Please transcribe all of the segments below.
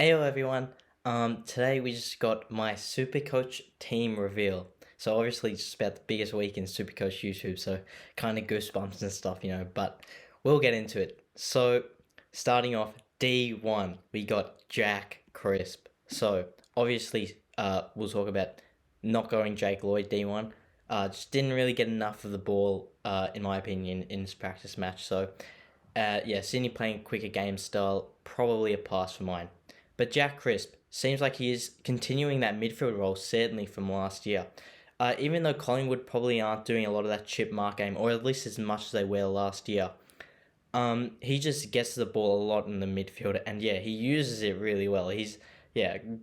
Heyo everyone. Today we just got my SuperCoach team reveal. So obviously it's just about the biggest week in SuperCoach YouTube, so kind of goosebumps and stuff, but we'll get into it. So starting off D1, we got Jack Crisp. So obviously we'll talk about not going Jake Lloyd D1. Just didn't really get enough of the ball, in my opinion, in this practice match. So Sydney playing quicker game style, probably a pass for mine. But Jack Crisp seems like he is continuing that midfield role, certainly from last year. Even though Collingwood probably aren't doing a lot of that chip mark game, or at least as much as they were last year, he just gets the ball a lot in the midfield, and he uses it really well. He's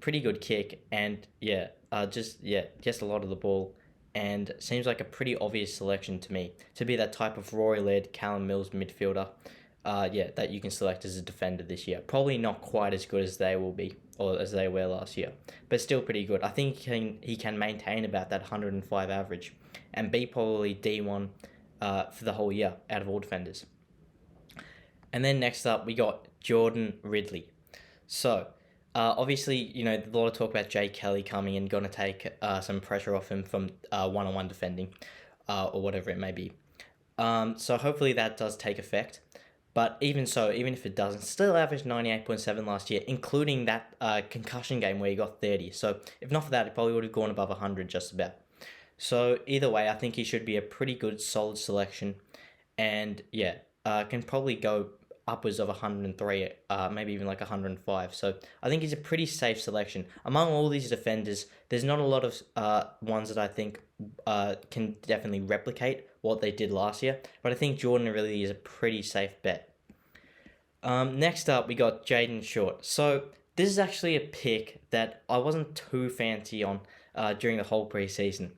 pretty good kick, and gets a lot of the ball, and seems like a pretty obvious selection to me to be that type of Roy-led Callum Mills midfielder. That you can select as a defender this year. Probably not quite as good as they will be, or as they were last year, but still pretty good. I think he can maintain about that 105 average, and be probably D1 for the whole year out of all defenders. And then next up, we got Jordan Ridley. So, obviously, a lot of talk about Jay Kelly coming and going to take some pressure off him from one-on-one defending, or whatever it may be. So hopefully that does take effect. But even so, even if it doesn't, still averaged 98.7 last year, including that concussion game where he got 30. So if not for that, he probably would have gone above 100 just about. So either way, I think he should be a pretty good, solid selection. And can probably go upwards of 103, maybe even like 105. So I think he's a pretty safe selection. Among all these defenders, there's not a lot of ones that I think can definitely replicate what they did last year. But I think Jordan really is a pretty safe bet. Next up, we got Jaden Short. So this is actually a pick that I wasn't too fancy on during the whole preseason.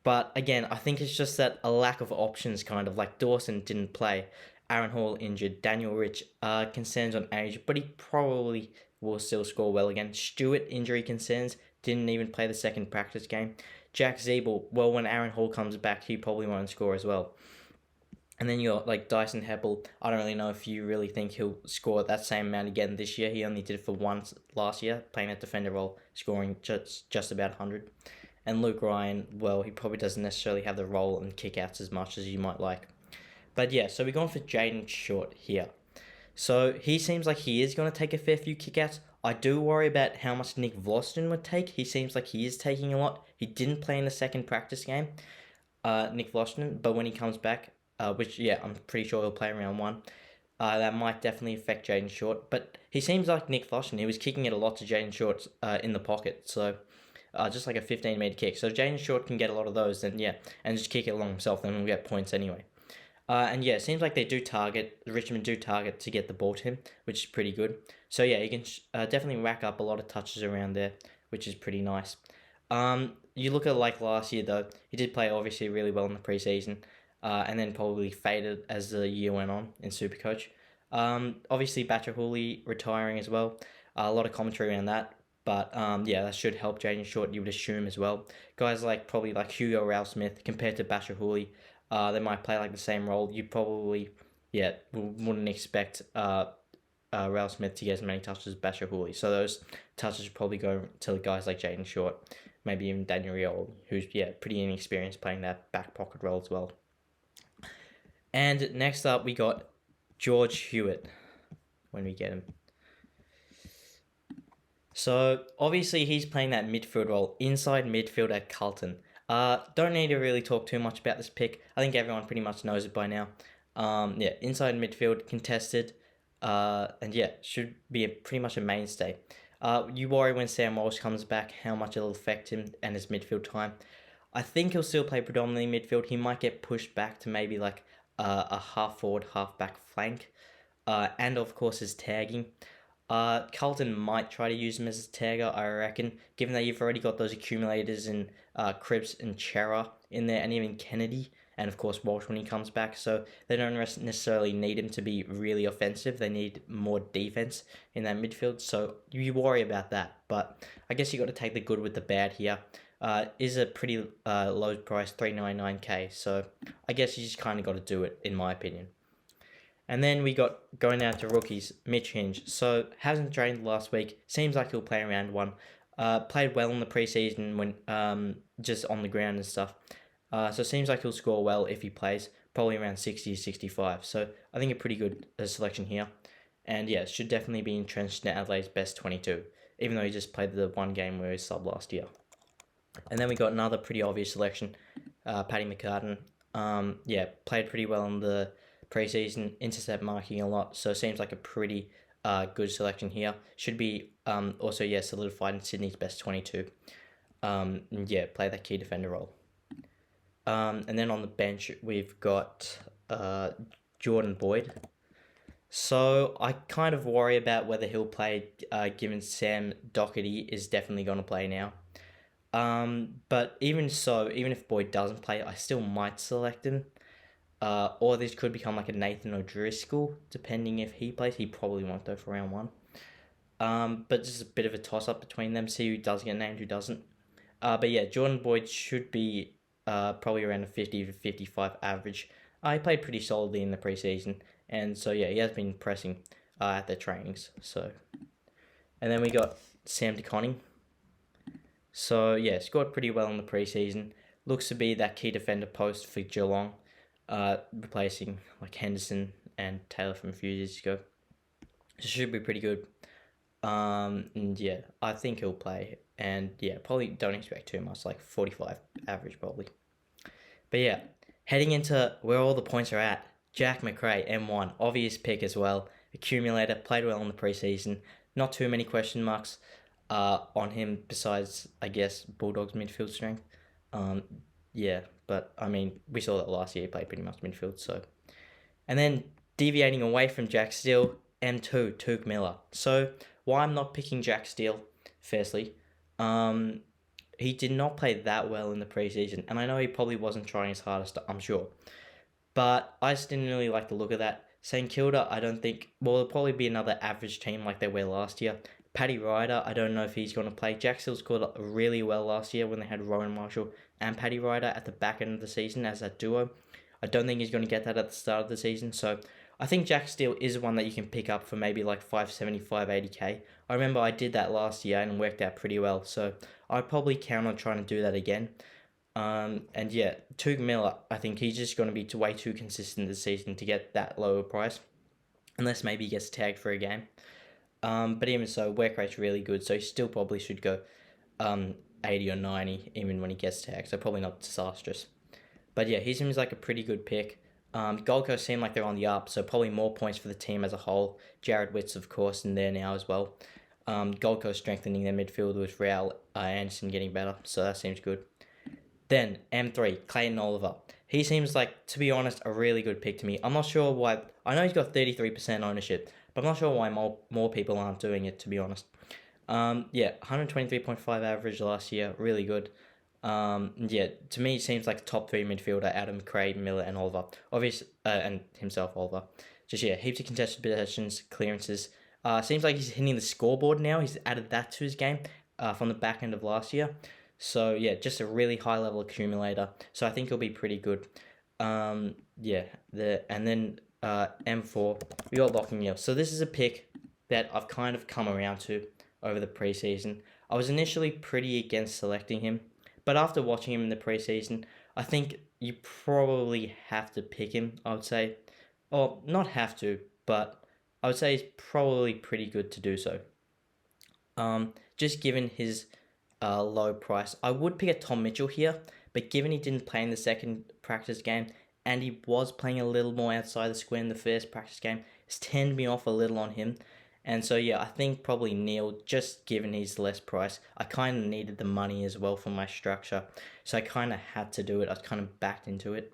But again, I think it's just that a lack of options, kind of like Dawson didn't play, Aaron Hall injured, Daniel Rich concerns on age, but he probably will still score well again. Stewart injury concerns, didn't even play the second practice game. Jack Zeeble, well, when Aaron Hall comes back, he probably won't score as well. And then you got like Dyson Heppel. I don't really know if you really think he'll score that same amount again this year. He only did it for once last year, playing that defender role, scoring just about 100. And Luke Ryan, well, he probably doesn't necessarily have the role and kickouts as much as you might like. But so we're going for Jaden Short here. So he seems like he is going to take a fair few kickouts. I do worry about how much Nick Vlaston would take. He seems like he is taking a lot. He didn't play in the second practice game, Nick Vlaston, but when he comes back, which I'm pretty sure he'll play round one, that might definitely affect Jaden Short. But he seems like Nick Vlaston. He was kicking it a lot to Jaden Short in the pocket. So just like a 15-meter kick. So if Jaden Short can get a lot of those, then and just kick it along himself, then we'll get points anyway. It seems like Richmond do target to get the ball to him, which is pretty good. So he can definitely rack up a lot of touches around there, which is pretty nice. You look at like last year though, he did play obviously really well in the preseason, and then probably faded as the year went on in Supercoach. Obviously Batcher retiring as well. A lot of commentary around that. But that should help Jaden Short, you would assume as well. Guys probably like Hugo Ralsmith compared to Basher Hooley, they might play like the same role. You probably wouldn't expect Ralsmith to get as many touches as Basher Hooley. So those touches probably go to guys like Jaden Short, maybe even Daniel Rioli, who's pretty inexperienced playing that back pocket role as well. And next up we got George Hewitt when we get him. So obviously he's playing that midfield role, inside midfield at Carlton. Don't need to really talk too much about this pick. I think everyone pretty much knows it by now. Inside midfield, contested, should be pretty much a mainstay. You worry when Sam Walsh comes back how much it'll affect him and his midfield time. I think he'll still play predominantly midfield. He might get pushed back to maybe like a half forward, half back flank, and of course his tagging. Carlton might try to use him as a tagger, I reckon, given that you've already got those accumulators in Cripps and Chera in there, and even Kennedy, and of course Walsh when he comes back, so they don't necessarily need him to be really offensive. They need more defense in that midfield, so you worry about that. But I guess you got to take the good with the bad here. Is a pretty low price, $399K, so I guess you just kind of got to do it, in my opinion. And then we got going down to rookies, Mitch Hinge. So hasn't trained last week. Seems like he'll play around one. Played well in the preseason when just on the ground and stuff. So it seems like he'll score well if he plays, probably around 60 to 65. So I think a pretty good selection here. And yeah, should definitely be entrenched in Adelaide's best 22, even though he just played the one game where he sub last year. And then we got another pretty obvious selection, Paddy McCartan. Yeah, played pretty well in the preseason, intercept marking a lot, so it seems like a pretty good selection here. Should be also, yeah, solidified in Sydney's best 22. And yeah, play that key defender role. And then on the bench, we've got Jordan Boyd. So I kind of worry about whether he'll play, given Sam Doherty is definitely going to play now. But even so, even if Boyd doesn't play, I still might select him. Or this could become like a Nathan O'Driscoll, depending if he plays. He probably won't though for round one. But just a bit of a toss-up between them, see who does get named, who doesn't. But yeah, Jordan Boyd should be probably around a 50 to 55 average. He played pretty solidly in the preseason, and so yeah, he has been pressing at the trainings. So, and then we got Sam DeConning. So yeah, scored pretty well in the preseason. Looks to be that key defender post for Geelong, replacing like Henderson and Taylor from a few years ago. So should be pretty good. And yeah, I think he'll play. And yeah, probably don't expect too much, like 45 average probably. But yeah, heading into where all the points are at, Jack Macrae, M1, obvious pick as well. Accumulator, played well in the preseason. Not too many question marks on him besides, I guess, Bulldogs midfield strength. Yeah, but I mean, we saw that last year he played pretty much midfield, so. And then deviating away from Jack Steele, M2, Touk Miller. So why I'm not picking Jack Steele, firstly, he did not play that well in the preseason, and I know he probably wasn't trying his hardest, I'm sure. But I just didn't really like the look of that. St Kilda, I don't think, well, it'll probably be another average team like they were last year. Paddy Ryder, I don't know if he's going to play. Jack Steele scored really well last year when they had Rowan Marshall and Paddy Ryder at the back end of the season as that duo. I don't think he's going to get that at the start of the season, so I think Jack Steele is one that you can pick up for maybe like 575, 80k. I remember I did that last year and it worked out pretty well, so I'd probably count on trying to do that again. And yeah, Touk Miller, I think he's just going to be way too consistent this season to get that lower price, unless maybe he gets tagged for a game. But even so, work rate's really good, so he still probably should go 80 or 90 even when he gets tagged, so probably not disastrous. But yeah, he seems like a pretty good pick. Gold Coast seem like they're on the up, so probably more points for the team as a whole. Jared Witts, of course, in there now as well. Gold Coast strengthening their midfield with Raul Anderson getting better, so that seems good. Then M3, Clayton Oliver. He seems like, to be honest, a really good pick to me. I'm not sure why. I know he's got 33% ownership, but I'm not sure why more people aren't doing it, to be honest. Yeah, 123.5 average last year, really good. Yeah, to me, it seems like a top three midfielder, Adam, Craig, Miller, and Oliver. Obviously, and himself, Oliver. Just, yeah, heaps of contested possessions, clearances. Seems like he's hitting the scoreboard now. He's added that to his game from the back end of last year. So, yeah, just a really high-level accumulator. So, I think he'll be pretty good. Yeah, and then M4, we got Lockie Neal. So, this is a pick that I've kind of come around to over the preseason. I was initially pretty against selecting him, but after watching him in the preseason, I think you probably have to pick him, I would say. Or, not have to, but I would say he's probably pretty good to do so. Just given his low price. I would pick a Tom Mitchell here, but given he didn't play in the second practice game, and he was playing a little more outside the square in the first practice game, it's turned me off a little on him. And so, yeah, I think probably Neil, just given his less price. I kind of needed the money as well for my structure. So I kind of had to do it. I was kind of backed into it.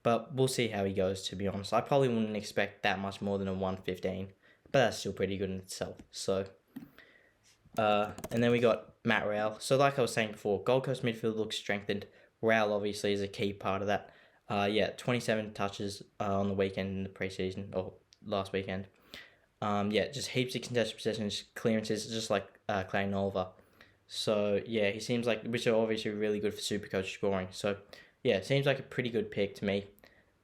But we'll see how he goes, to be honest. I probably wouldn't expect that much more than a 115. But that's still pretty good in itself. So, and then we got Matt Rowell. So like I was saying before, Gold Coast midfield looks strengthened. Rowell obviously is a key part of that. Yeah, 27 touches on the weekend in the preseason, or last weekend. Yeah, just heaps of contested possessions, clearances, just like Clayton Oliver. So, yeah, he seems like, which are obviously really good for SuperCoach scoring. So, yeah, it seems like a pretty good pick to me.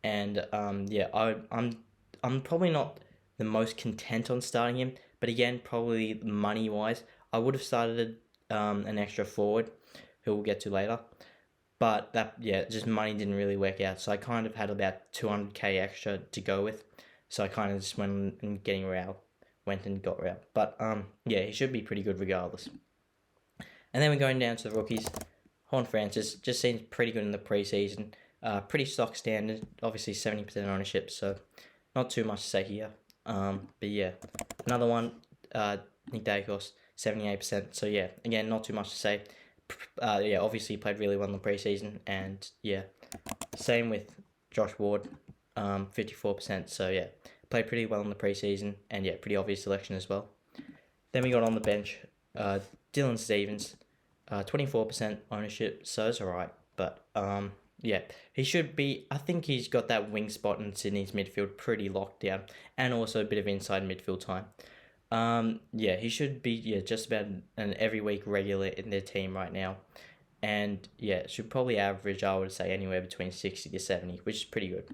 And, yeah, I'm I'm probably not the most content on starting him, but again, probably money-wise, I would have started an extra forward, who we'll get to later. But that, just money didn't really work out. So I kind of had about 200k extra to go with. So I kind of just went and got Raul. But he should be pretty good regardless. And then we're going down to the rookies. Horn Francis just seems pretty good in the preseason. Pretty stock standard. Obviously 70% ownership, so not too much to say here. But yeah, another one, Nick Dacos, 78%. So yeah, again, not too much to say. Obviously played really well in the preseason, and same with Josh Ward, 54%. So yeah, played pretty well in the preseason, and pretty obvious selection as well. Then we got on the bench, Dylan Stevens, 24% ownership, so it's alright, but he should be. I think he's got that wing spot in Sydney's midfield pretty locked down, and also a bit of inside midfield time. He should be just about an every week regular in their team right now, and should probably average, I would say, anywhere between 60 to 70, which is pretty good.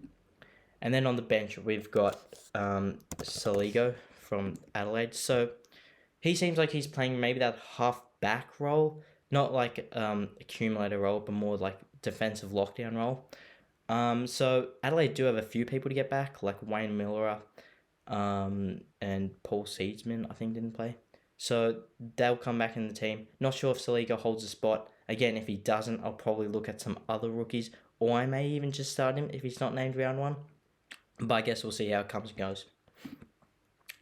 And then on the bench we've got Saligo from Adelaide. So he seems like he's playing maybe that half back role, not like accumulator role, but more like defensive lockdown role. So Adelaide do have a few people to get back, like Wayne Miller, and Paul Seedsman, I think, didn't play. So they'll come back in the team. Not sure if Saligo holds a spot. Again, if he doesn't, I'll probably look at some other rookies, or I may even just start him if he's not named round one. But I guess we'll see how it comes and goes.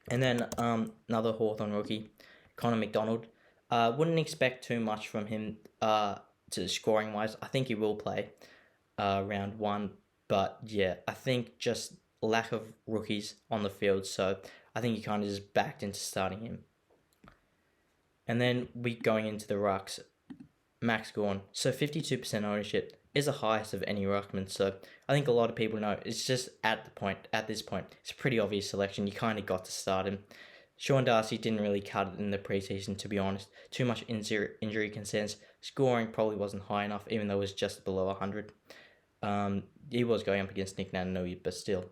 And then another Hawthorn rookie, Connor McDonald. Wouldn't expect too much from him to scoring wise. I think he will play round one, but I think just lack of rookies on the field, so I think he kind of just backed into starting him. And then we going into the rucks, Max Gawn. So 52% ownership is the highest of any ruckman, so I think a lot of people know it's just at this point, it's a pretty obvious selection. You kind of got to start him. Sean Darcy didn't really cut it in the preseason, to be honest. Too much injury concerns. Scoring probably wasn't high enough, even though it was just below 100. He was going up against Nick Natanui, but still.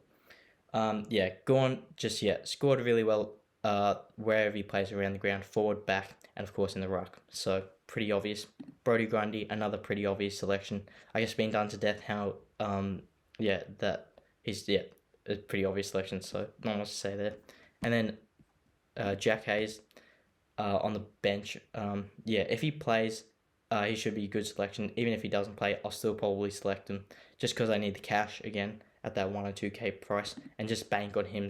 Gawn just scored really well wherever he plays around the ground, forward, back, and of course in the ruck. So pretty obvious. Brodie Grundy, another pretty obvious selection. I guess being done to death how that he's a pretty obvious selection, so not much to say there. And then Jack Hayes on the bench. If he plays, he should be a good selection. Even if he doesn't play, I'll still probably select him just because I need the cash again at that 1 or 2k price, and just bank on him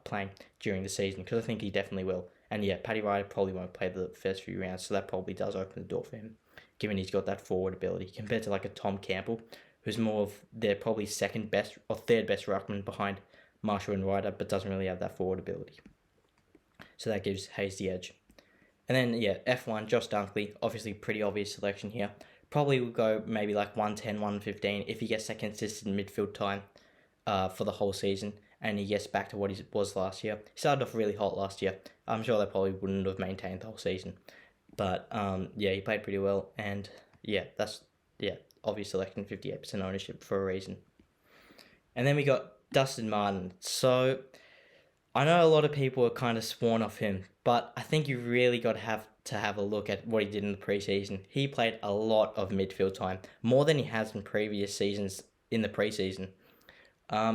playing during the season, because I think he definitely will. And Paddy Ryder probably won't play the first few rounds, so that probably does open the door for him, given he's got that forward ability compared to like a Tom Campbell, who's more of their probably second best or third best ruckman behind Marshall and Ryder, but doesn't really have that forward ability. So that gives Hayes the edge. And then F1, Josh Dunkley, obviously pretty obvious selection here. Probably will go maybe like 110, 115 if he gets that consistent midfield time for the whole season, and he gets back to what he was last year. He started off really hot last year. I'm sure they probably wouldn't have maintained the whole season, but he played pretty well, and that's obvious selection, 58% ownership for a reason. And then we got Dustin Martin. So I know a lot of people are kind of sworn off him, but I think you really got to have a look at what he did in the preseason. He played a lot of midfield time, more than he has in previous seasons in the preseason.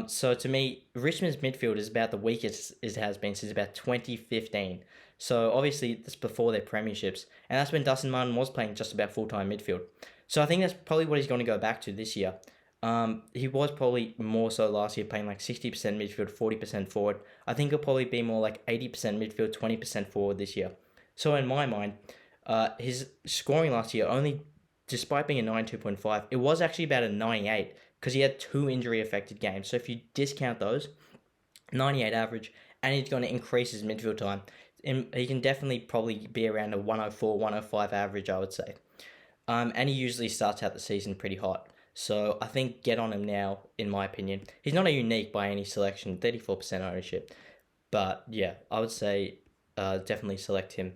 So to me, Richmond's midfield is about the weakest it has been since about 2015. So obviously that's before their premierships, and that's when Dustin Martin was playing just about full-time midfield. So I think that's probably what he's going to go back to this year. He was probably more so last year, playing like 60% midfield, 40% forward. I think he'll probably be more like 80% midfield, 20% forward this year. So in my mind, his scoring last year, only despite being a 92.5, it was actually about a 98, because he had 2 injury-affected games. So if you discount those, 98 average, and he's going to increase his midfield time, he can definitely probably be around a 104, 105 average, I would say. And he usually starts out the season pretty hot. So I think get on him now, in my opinion. He's not a unique by any selection, 34% ownership. But I would say definitely select him.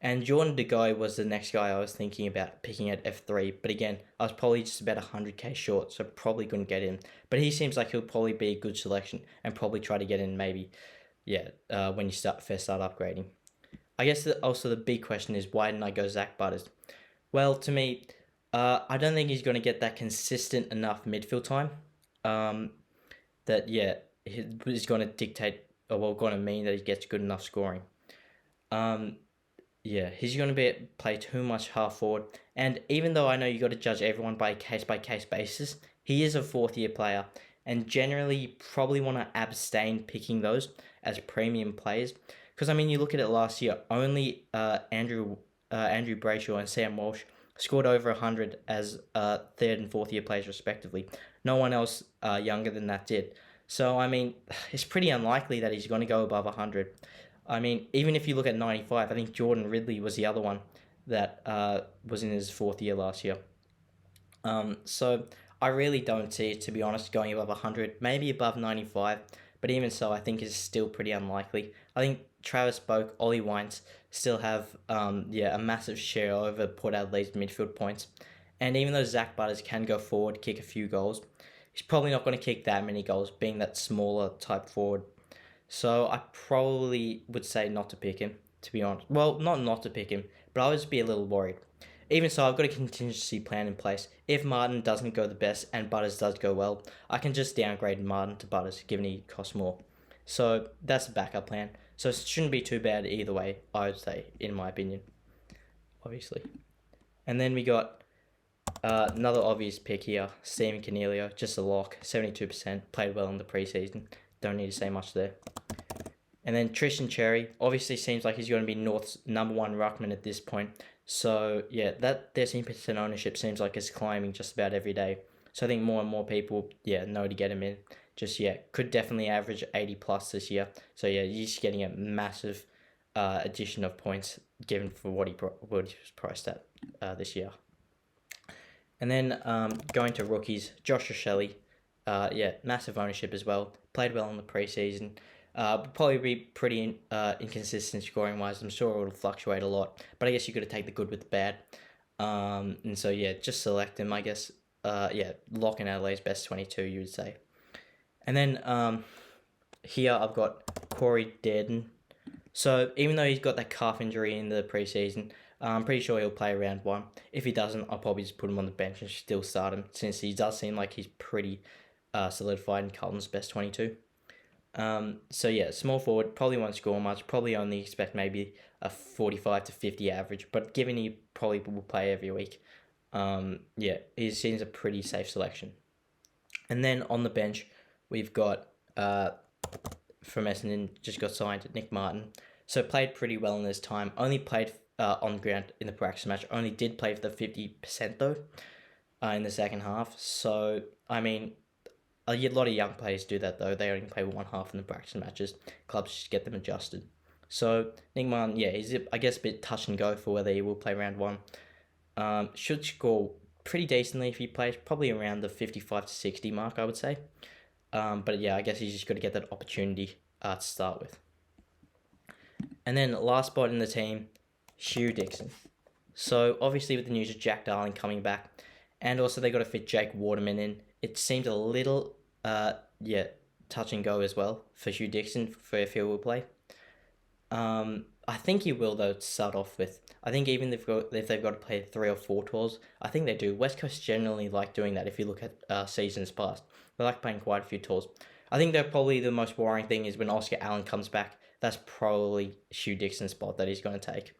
And Jordan De Goey was the next guy I was thinking about picking at F3. But again, I was probably just about 100k short, so probably couldn't get him. But he seems like he'll probably be a good selection and probably try to get in maybe, when you first start upgrading. I guess also the big question is, why didn't I go Zach Butters? Well, to me, I don't think he's going to get that consistent enough midfield time. That he's going to dictate, or going to mean that he gets good enough scoring. He's going to play too much half forward. And even though I know you got to judge everyone by case basis, he is a fourth year player, and generally you probably want to abstain picking those as premium players. Because I mean, you look at it last year, only Andrew Brayshaw and Sam Walsh scored over 100 as third and fourth year players respectively. No one else younger than that did. So I mean, it's pretty unlikely that he's going to go above 100. I mean, even if you look at 95, I think Jordan Ridley was the other one that was in his fourth year last year. So I really don't see it, to be honest, going above 100, maybe above 95. But even so, I think it's still pretty unlikely. I think Travis Boak, Ollie Wines still have a massive share over Port Adelaide's midfield points. And even though Zach Butters can go forward, kick a few goals, he's probably not going to kick that many goals, being that smaller type forward. So I probably would say not to pick him, to be honest. Well, not to pick him, but I would just be a little worried. Even so, I've got a contingency plan in place. If Martin doesn't go the best and Butters does go well, I can just downgrade Martin to Butters, given he costs more. So that's a backup plan. So it shouldn't be too bad either way, I would say, in my opinion. Obviously. And then we got another obvious pick here, Steven Cornelio, just a lock, 72%, played well in the preseason. Don't need to say much there. And then Tristan Cherry, obviously seems like he's going to be North's number one ruckman at this point. So yeah, that 13% ownership seems like it's climbing just about every day. So I think more and more people, know to get him in. Could definitely average 80 plus this year. So yeah, he's getting a massive addition of points given for what he was priced at this year. And then going to rookies, Josh Shelley, massive ownership as well. Played well in the preseason. Probably be pretty inconsistent scoring wise. I'm sure it'll fluctuate a lot, but I guess you got to take the good with the bad. And so just select him. I guess lock in Adelaide's best 22, you would say. And then here I've got Corey Dearden. So even though he's got that calf injury in the preseason, I'm pretty sure he'll play round one. If he doesn't, I'll probably just put him on the bench and still start him, since he does seem like he's pretty solidified in Carlton's best 22. Small forward, probably won't score much, probably only expect maybe a 45 to 50 average, but given he probably will play every week, he seems a pretty safe selection. And then on the bench, we've got, from Essendon, just got signed, Nick Martin. So played pretty well in his time, only played on the ground in the practice match, only did play for the 50% though, in the second half. So, I mean, a lot of young players do that though. They only play one half in the practice matches. Clubs just get them adjusted. So Nick Martin, he's I guess a bit touch and go for whether he will play round one. Should score pretty decently if he plays, probably around the 55 to 60 mark, I would say. I guess he's just got to get that opportunity to start with. And then last spot in the team, Hugh Dixon. So obviously with the news of Jack Darling coming back, and also they got to fit Jake Waterman in, it seems a little, touch and go as well for Hugh Dixon for if he will play. I think he will though to start off with. I think even if they've got to play 3 or 4 tours, I think they do. West Coast generally like doing that. If you look at seasons past, they like playing quite a few tours. I think that probably the most worrying thing is when Oscar Allen comes back. That's probably Hugh Dixon's spot that he's going to take.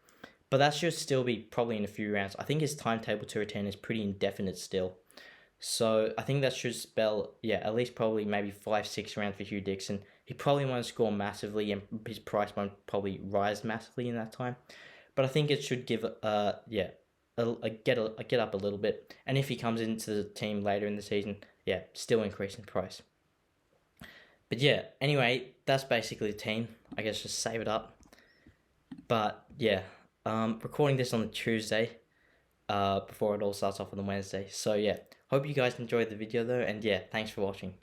But that should still be probably in a few rounds. I think his timetable to return is pretty indefinite still. So I think that should spell, at least probably maybe 5-6 rounds for Hugh Dixon. He probably won't score massively, and his price won't probably rise massively in that time. But I think it should give get up a little bit. And if he comes into the team later in the season, still increase in price. But anyway, that's basically the team. I guess just save it up. But recording this on the Tuesday, before it all starts off on the Wednesday. So hope you guys enjoyed the video though, and thanks for watching.